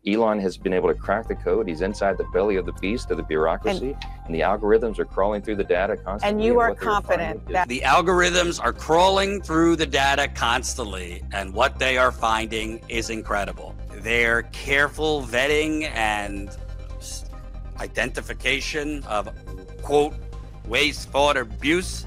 Elon has been able to crack the code. He's inside the belly of the beast of the bureaucracy, and the algorithms are crawling through the data constantly. And you are confident that the algorithms are crawling through the data constantly, and what they are finding is incredible. Their careful vetting and identification of, quote, waste, fraud, or abuse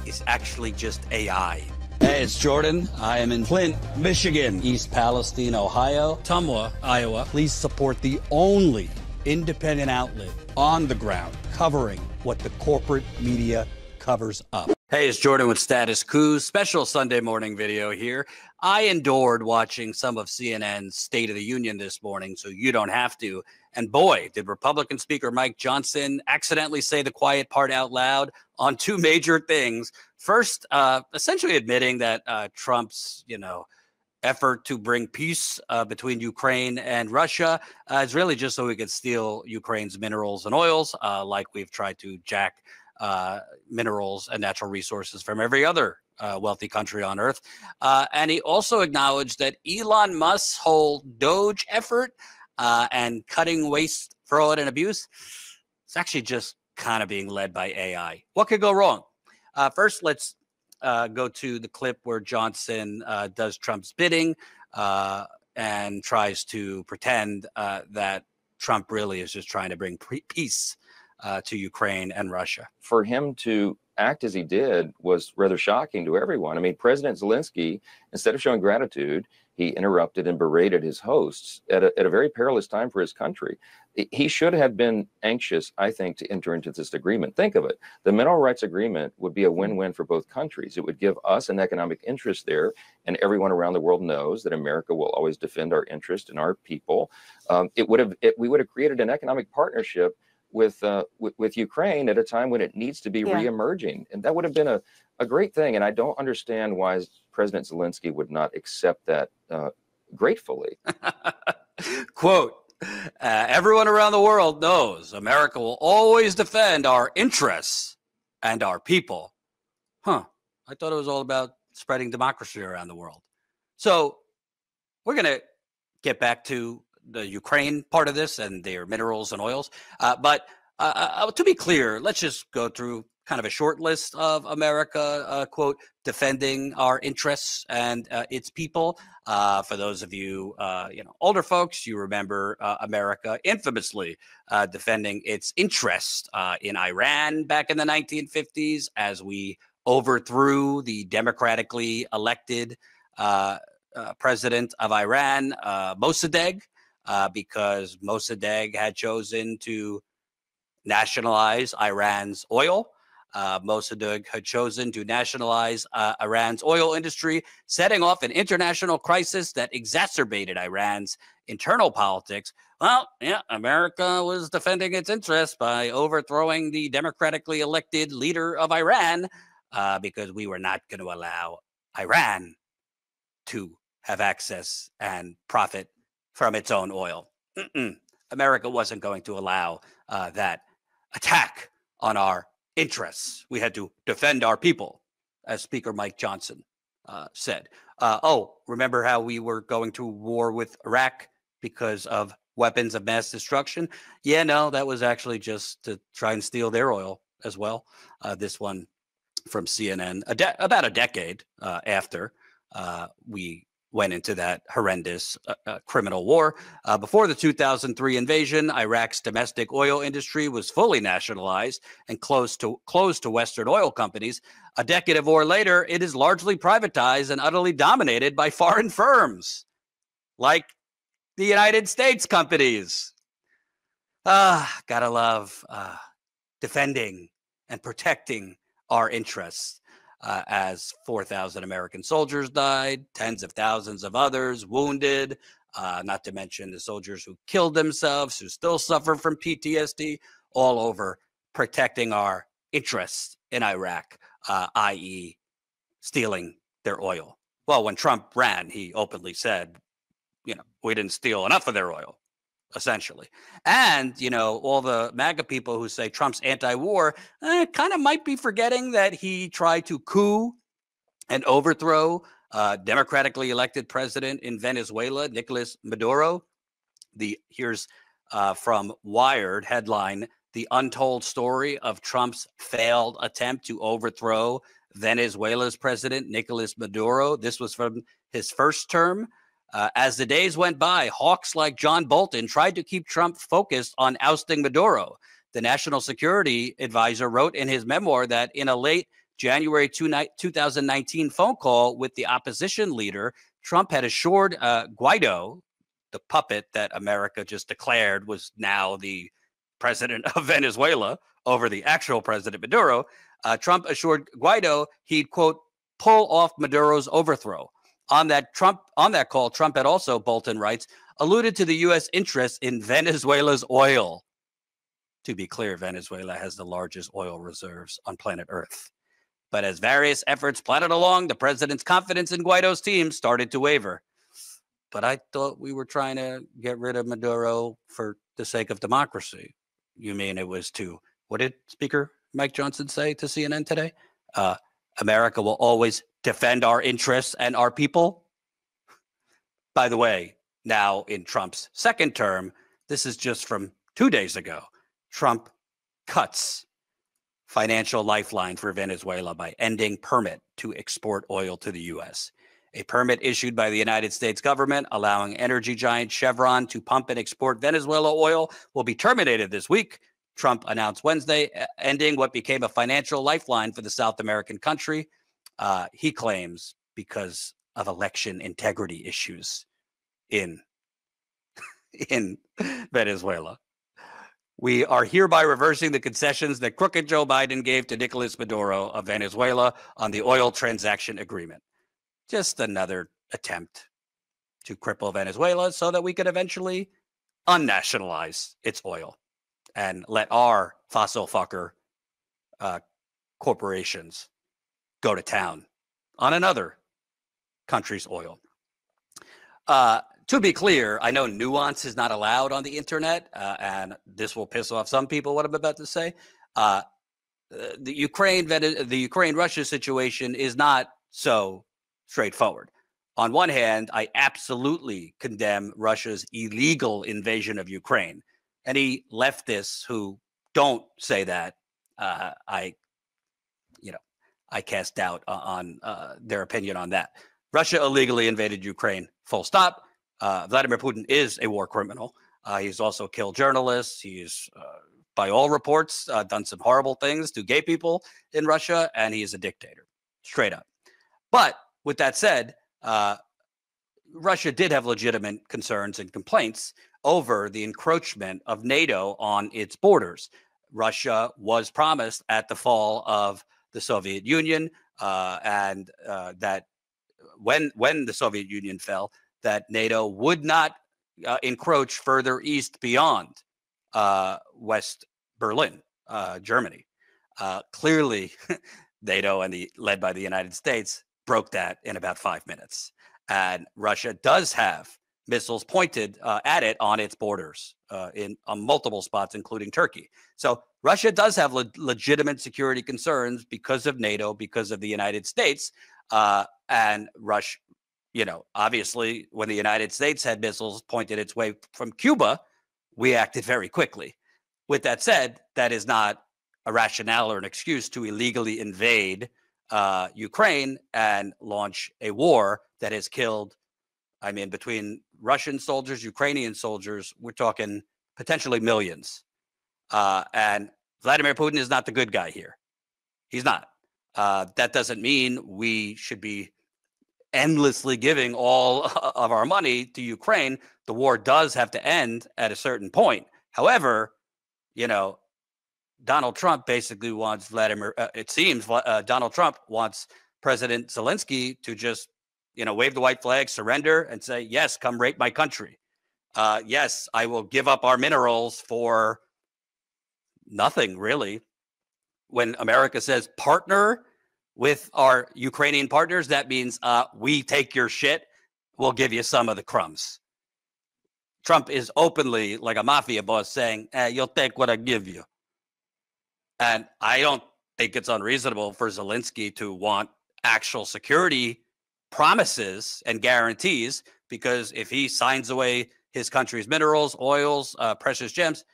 is actually just AI. Hey, it's Jordan. I am in Flint, Michigan, East Palestine, Ohio, Tumwa, Iowa. Please support the only independent outlet on the ground covering what the corporate media covers up. Hey, it's Jordan with Status Coup. Special Sunday morning video here. I endured watching some of CNN's State of the Union this morning, so you don't have to. And boy, did Republican Speaker Mike Johnson accidentally say the quiet part out loud on two major things. First, essentially admitting that Trump's, effort to bring peace between Ukraine and Russia is really just so we could steal Ukraine's minerals and oils, like we've tried to jack minerals and natural resources from every other wealthy country on earth. And he also acknowledged that Elon Musk's whole DOGE effort and cutting waste, fraud, and abuse, it's actually just kind of being led by AI. What could go wrong? First, let's go to the clip where Johnson does Trump's bidding and tries to pretend that Trump really is just trying to bring peace to Ukraine and Russia. For him to act as he did was rather shocking to everyone. I mean, President Zelensky, instead of showing gratitude, he interrupted and berated his hosts at a very perilous time for his country. He should have been anxious, I think, to enter into this agreement. Think of it. The mineral rights agreement would be a win-win for both countries. It would give us an economic interest there, and everyone around the world knows that America will always defend our interest and our people. We would have created an economic partnership with Ukraine at a time when it needs to be reemerging, and that would have been a great thing. And I don't understand why President Zelensky would not accept that gratefully. Quote, everyone around the world knows America will always defend our interests and our people. I thought it was all about spreading democracy around the world. So we're going to get back to the Ukraine part of this and their minerals and oils. But to be clear, let's just go through kind of a short list of America, quote, defending our interests and its people. For those of you, older folks, you remember America infamously defending its interest in Iran back in the 1950s as we overthrew the democratically elected president of Iran, Mossadegh, because Mossadegh had chosen to nationalize Iran's oil. Mossadegh had chosen to nationalize Iran's oil industry, setting off an international crisis that exacerbated Iran's internal politics. Well, yeah, America was defending its interests by overthrowing the democratically elected leader of Iran because we were not going to allow Iran to have access and profit from its own oil. America wasn't going to allow that attack on our interests. We had to defend our people, as Speaker Mike Johnson said. Remember how we were going to war with Iraq because of weapons of mass destruction? Yeah, no, that was actually just to try and steal their oil as well. This one from CNN, about a decade after we went into that horrendous criminal war. Before the 2003 invasion, Iraq's domestic oil industry was fully nationalized and closed to Western oil companies. A decade of war later, it is largely privatized and utterly dominated by foreign firms, like the United States companies. Gotta love defending and protecting our interests. As 4,000 American soldiers died, tens of thousands of others wounded, not to mention the soldiers who killed themselves, who still suffer from PTSD, all over protecting our interests in Iraq, i.e. stealing their oil. Well, when Trump ran, he openly said, we didn't steal enough of their oil, essentially. And, all the MAGA people who say Trump's anti-war kind of might be forgetting that he tried to coup and overthrow democratically elected president in Venezuela, Nicolas Maduro, Here's from Wired headline: The untold story of Trump's failed attempt to overthrow Venezuela's president, Nicolas Maduro. This was from his first term. As the days went by, hawks like John Bolton tried to keep Trump focused on ousting Maduro. The national security advisor wrote in his memoir that in a late January 2019 phone call with the opposition leader, Trump had assured Guaido, the puppet that America just declared was now the president of Venezuela over the actual president Maduro. Trump assured Guaido he'd, quote, pull off Maduro's overthrow. On that call, Trump had also, Bolton writes, alluded to the U.S. interest in Venezuela's oil. To be clear, Venezuela has the largest oil reserves on planet Earth. But as various efforts plodded along, the president's confidence in Guaido's team started to waver. But I thought we were trying to get rid of Maduro for the sake of democracy. You mean it was to, what did Speaker Mike Johnson say to CNN today? America will always defend our interests and our people. By the way, now in Trump's second term, this is just from 2 days ago, Trump cuts financial lifeline for Venezuela by ending permit to export oil to the U.S. A permit issued by the United States government allowing energy giant Chevron to pump and export Venezuela oil will be terminated this week, Trump announced Wednesday, ending what became a financial lifeline for the South American country. He claims because of election integrity issues in Venezuela. We are hereby reversing the concessions that crooked Joe Biden gave to Nicolas Maduro of Venezuela on the oil transaction agreement. Just another attempt to cripple Venezuela so that we could eventually unnationalize its oil and let our fossil fucker corporations go to town on another country's oil. To be clear, I know nuance is not allowed on the internet, and this will piss off some people, what I'm about to say. The Ukraine-Russia situation is not so straightforward. On one hand, I absolutely condemn Russia's illegal invasion of Ukraine. Any leftists who don't say that, I cast doubt on their opinion on that. Russia illegally invaded Ukraine, full stop. Vladimir Putin is a war criminal. He's also killed journalists. He's, by all reports, done some horrible things to gay people in Russia, and he is a dictator, straight up. But with that said, Russia did have legitimate concerns and complaints over the encroachment of NATO on its borders. Russia was promised at the fall of the Soviet Union, and that when the Soviet Union fell, that NATO would not encroach further east beyond West Berlin, Germany. Clearly, NATO led by the United States broke that in about 5 minutes. And Russia does have missiles pointed at it on its borders on multiple spots, including Turkey. So Russia does have legitimate security concerns because of NATO, because of the United States. And Russia, obviously, when the United States had missiles pointed its way from Cuba, we acted very quickly. With that said, that is not a rationale or an excuse to illegally invade Ukraine and launch a war that has killed, between Russian soldiers, Ukrainian soldiers, we're talking potentially millions. And Vladimir Putin is not the good guy here. He's not. That doesn't mean we should be endlessly giving all of our money to Ukraine. The war does have to end at a certain point. However, Donald Trump basically wants Donald Trump wants President Zelensky to just, wave the white flag, surrender, and say, yes, come rape my country. Yes, I will give up our minerals for nothing, really. When America says partner with our Ukrainian partners, that means we take your shit, we'll give you some of the crumbs. Trump is openly, like a mafia boss, saying, you'll take what I give you. And I don't think it's unreasonable for Zelensky to want actual security promises and guarantees, because if he signs away his country's minerals, oils, precious gems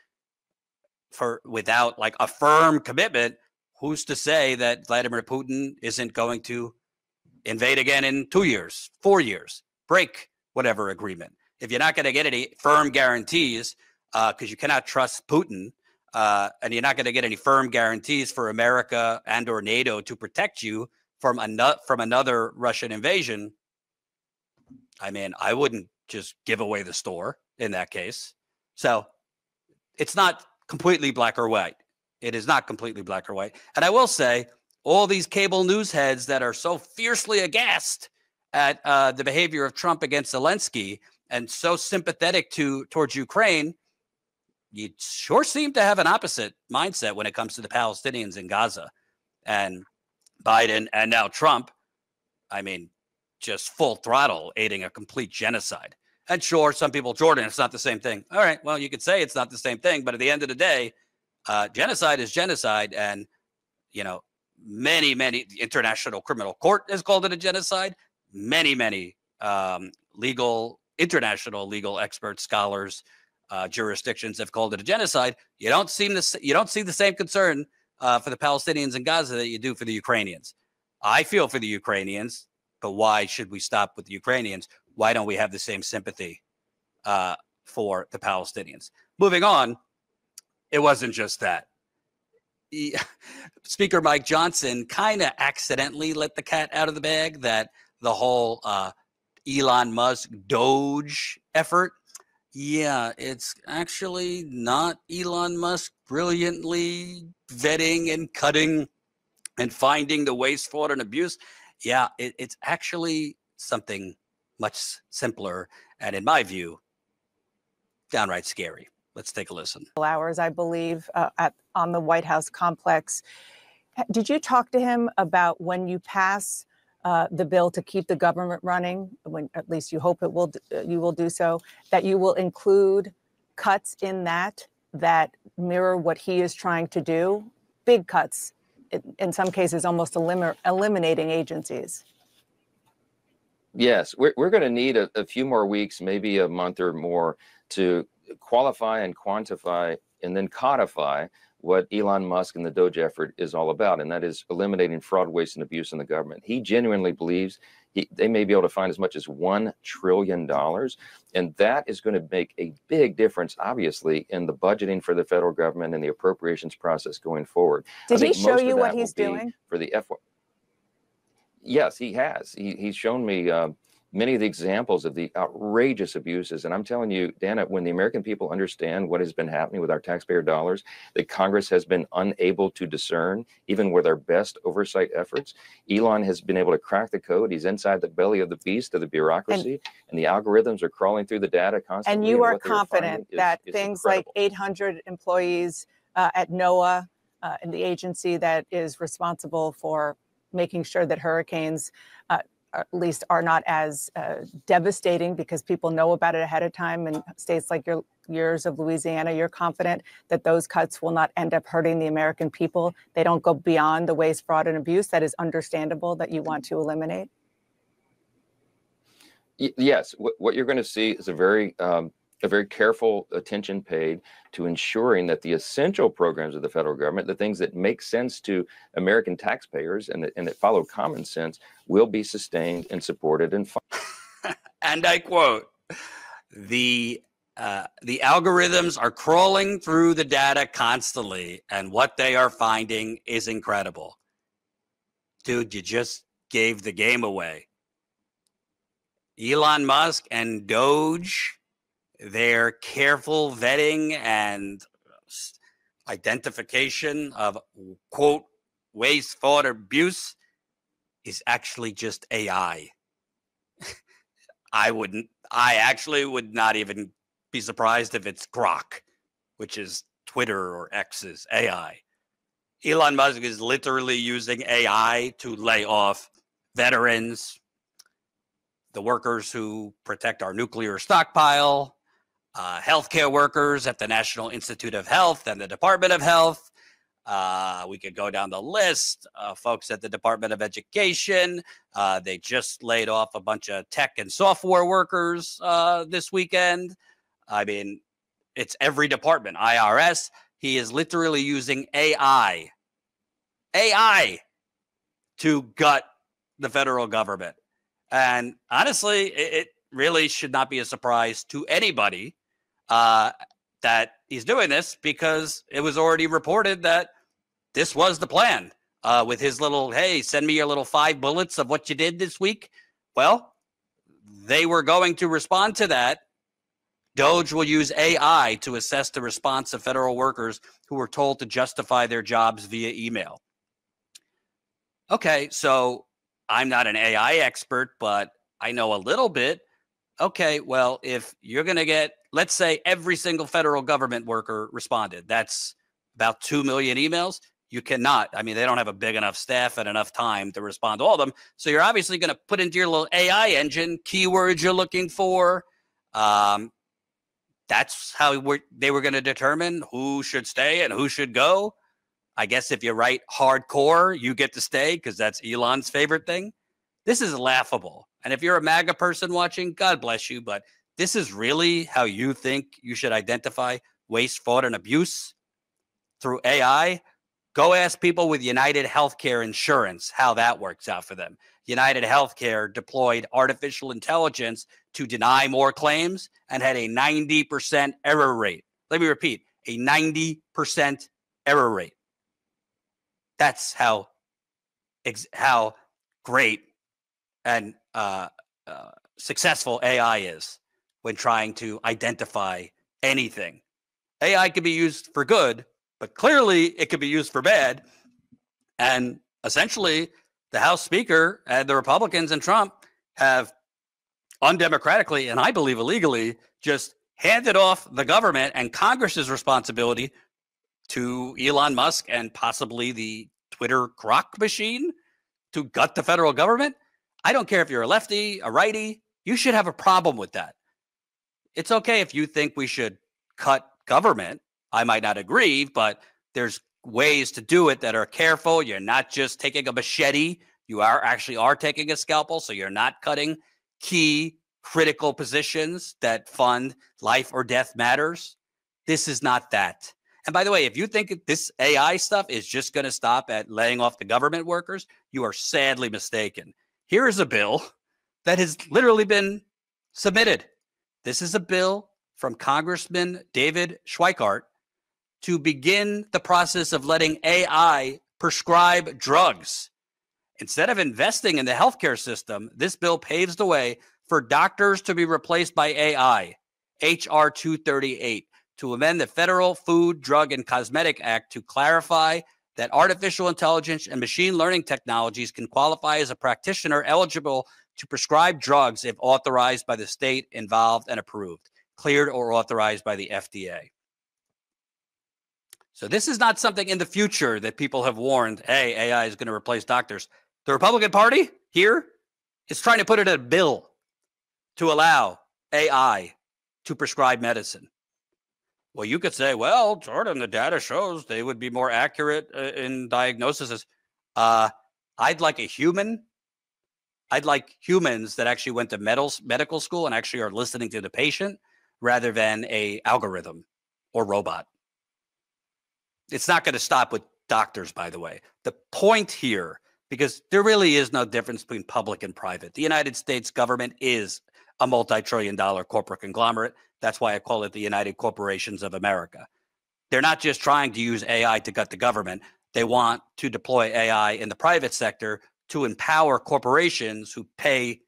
without like a firm commitment. Who's to say that Vladimir Putin isn't going to invade again in 2 years, 4 years, break whatever agreement? If you're not going to get any firm guarantees, because you cannot trust Putin, and you're not going to get any firm guarantees for America and or NATO to protect you from another Russian invasion, I mean, I wouldn't just give away the store in that case. So it's not completely black or white. It is not completely black or white. And I will say, all these cable news heads that are so fiercely aghast at the behavior of Trump against Zelensky and so sympathetic towards Ukraine, you sure seem to have an opposite mindset when it comes to the Palestinians in Gaza. And Biden and now Trump, I mean, just full throttle aiding a complete genocide. And sure, some people, Jordan, it's not the same thing. All right, well, you could say it's not the same thing, but at the end of the day, genocide is genocide. And, you know, many, the International Criminal Court has called it a genocide. Many, international legal experts, scholars, jurisdictions have called it a genocide. You don't see the same concern for the Palestinians in Gaza that you do for the Ukrainians. I feel for the Ukrainians, but why should we stop with the Ukrainians? Why don't we have the same sympathy for the Palestinians? Moving on, it wasn't just that. Speaker Mike Johnson kind of accidentally let the cat out of the bag that the whole Elon Musk DOGE effort. Yeah, it's actually not Elon Musk brilliantly vetting and cutting and finding the waste, fraud, and abuse. Yeah, it's actually something much simpler and, in my view, downright scary. Let's take a listen. Hours, I believe, on the White House complex. Did you talk to him about when you pass the bill to keep the government running, when at least you hope you will do so, that you will include cuts in that mirror what he is trying to do? Big cuts, in some cases, almost eliminating agencies. Yes, we're going to need a few more weeks, maybe a month or more, to qualify and quantify and then codify what Elon Musk and the DOGE effort is all about, and that is eliminating fraud, waste, and abuse in the government. He genuinely believes they may be able to find as much as $1 trillion, and that is going to make a big difference, obviously, in the budgeting for the federal government and the appropriations process going forward. Did he show you what he's doing? For the Yes, he has. He's shown me many of the examples of the outrageous abuses. And I'm telling you, Dana, when the American people understand what has been happening with our taxpayer dollars, that Congress has been unable to discern, even with our best oversight efforts, Elon has been able to crack the code. He's inside the belly of the beast of the bureaucracy, and the algorithms are crawling through the data constantly. And you are confident that things like 800 employees at NOAA, in the agency that is responsible for making sure that hurricanes at least are not as devastating because people know about it ahead of time, in states like yours of Louisiana, you're confident that those cuts will not end up hurting the American people? They don't go beyond the waste, fraud, and abuse that is understandable that you want to eliminate? Yes, what you're going to see is a very careful attention paid to ensuring that the essential programs of the federal government, the things that make sense to American taxpayers and that follow common sense, will be sustained and supported and funded. And I quote, the algorithms are crawling through the data constantly, and what they are finding is incredible. Dude, you just gave the game away. Elon Musk and DOGE, their careful vetting and identification of, quote, waste, fraud, or abuse is actually just AI. I actually would not even be surprised if it's Grok, which is Twitter or X's AI. Elon Musk is literally using AI to lay off veterans, the workers who protect our nuclear stockpile, healthcare workers at the National Institute of Health and the Department of Health. We could go down the list. Folks at the Department of Education. They just laid off a bunch of tech and software workers this weekend. I mean, it's every department, IRS. He is literally using AI to gut the federal government. And honestly, it really should not be a surprise to anybody that he's doing this, because it was already reported that this was the plan with his little, hey, send me your little 5 bullets of what you did this week. Well, they were going to respond to that. DOGE will use AI to assess the response of federal workers who were told to justify their jobs via email. Okay, so I'm not an AI expert, but I know a little bit. Okay, well, if you're going to get, let's say every single federal government worker responded, that's about 2 million emails. You cannot. I mean, they don't have a big enough staff and enough time to respond to all of them. So you're obviously going to put into your little AI engine keywords you're looking for. That's how they were going to determine who should stay and who should go. I guess if you write hardcore, you get to stay because that's Elon's favorite thing. This is laughable. And if you're a MAGA person watching, God bless you, but this is really how you think you should identify waste, fraud, and abuse through AI? Go ask people with United Healthcare Insurance how that works out for them. United Healthcare deployed artificial intelligence to deny more claims and had a 90% error rate. Let me repeat, a 90% error rate. That's how great and successful AI is when trying to identify anything. AI can be used for good, but clearly it could be used for bad. And essentially, the House Speaker and the Republicans and Trump have undemocratically, and I believe illegally, just handed off the government and Congress's responsibility to Elon Musk and possibly the Twitter crock machine to gut the federal government. I don't care if you're a lefty, a righty, you should have a problem with that. It's okay if you think we should cut government. I might not agree, but there's ways to do it that are careful. You're not just taking a machete. You are taking a scalpel, so you're not cutting key critical positions that fund life or death matters. This is not that. And by the way, if you think this AI stuff is just going to stop at laying off the government workers, you are sadly mistaken. Here is a bill that has literally been submitted. This is a bill from Congressman David Schweikart to begin the process of letting AI prescribe drugs. Instead of investing in the healthcare system, this bill paves the way for doctors to be replaced by AI, H.R. 238, to amend the Federal Food, Drug, and Cosmetic Act to clarify that artificial intelligence and machine learning technologies can qualify as a practitioner eligible to prescribe drugs if authorized by the state involved and approved, cleared or authorized by the FDA. So this is not something in the future that people have warned, hey, AI is going to replace doctors. The Republican Party here is trying to put it in a bill to allow AI to prescribe medicine. Well, you could say, well, Jordan, the data shows they would be more accurate in diagnoses. I'd like a human. I'd like humans that actually went to medical school and actually are listening to the patient rather than a algorithm or robot. It's not going to stop with doctors, by the way. The point here, because there really is no difference between public and private. The United States government is a multi-trillion-dollar corporate conglomerate. That's why I call it the United Corporations of America. They're not just trying to use AI to gut the government. They want to deploy AI in the private sector to empower corporations who pay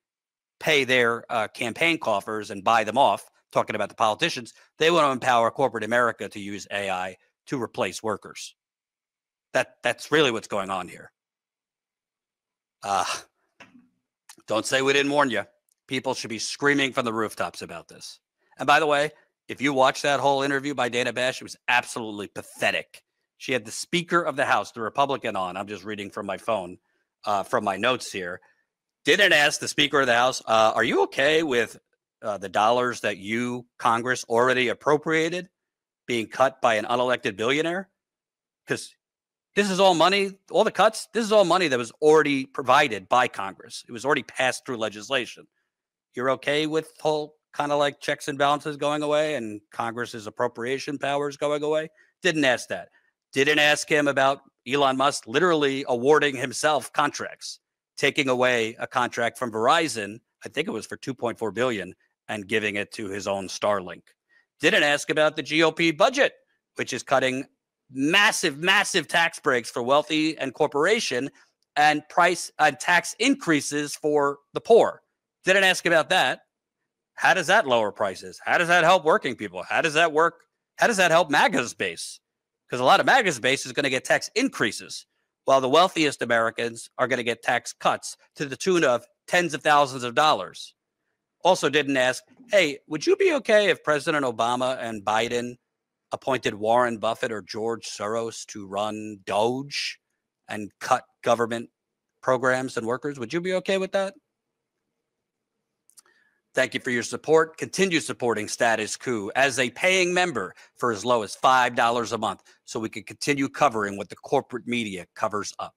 their campaign coffers and buy them off. Talking about the politicians, they want to empower corporate America to use AI to replace workers. That's really what's going on here. Don't say we didn't warn you. People should be screaming from the rooftops about this. And by the way, if you watch that whole interview by Dana Bash, it was absolutely pathetic. She had the Speaker of the House, the Republican, on. I'm just reading from my phone, from my notes here. Didn't ask the Speaker of the House, are you okay with the dollars that you, Congress, already appropriated being cut by an unelected billionaire? Because this is all money, all the cuts, this is all money that was already provided by Congress. It was already passed through legislation. You're okay with whole kind of like checks and balances going away and Congress's appropriation powers going away? Didn't ask that. Didn't ask him about Elon Musk literally awarding himself contracts, taking away a contract from Verizon, I think it was for $2.4 billion, and giving it to his own Starlink. Didn't ask about the GOP budget, which is cutting massive, massive tax breaks for wealthy and corporation and price tax increases for the poor. Didn't ask about that. How does that lower prices? How does that help working people? How does that work? How does that help MAGA's base? Because a lot of MAGA's base is going to get tax increases, while the wealthiest Americans are going to get tax cuts to the tune of tens of thousands of dollars. Also didn't ask, hey, would you be okay if President Obama and Biden appointed Warren Buffett or George Soros to run DOGE and cut government programs and workers? Would you be okay with that? Thank you for your support. Continue supporting Status Coup as a paying member for as low as $5 a month so we can continue covering what the corporate media covers up.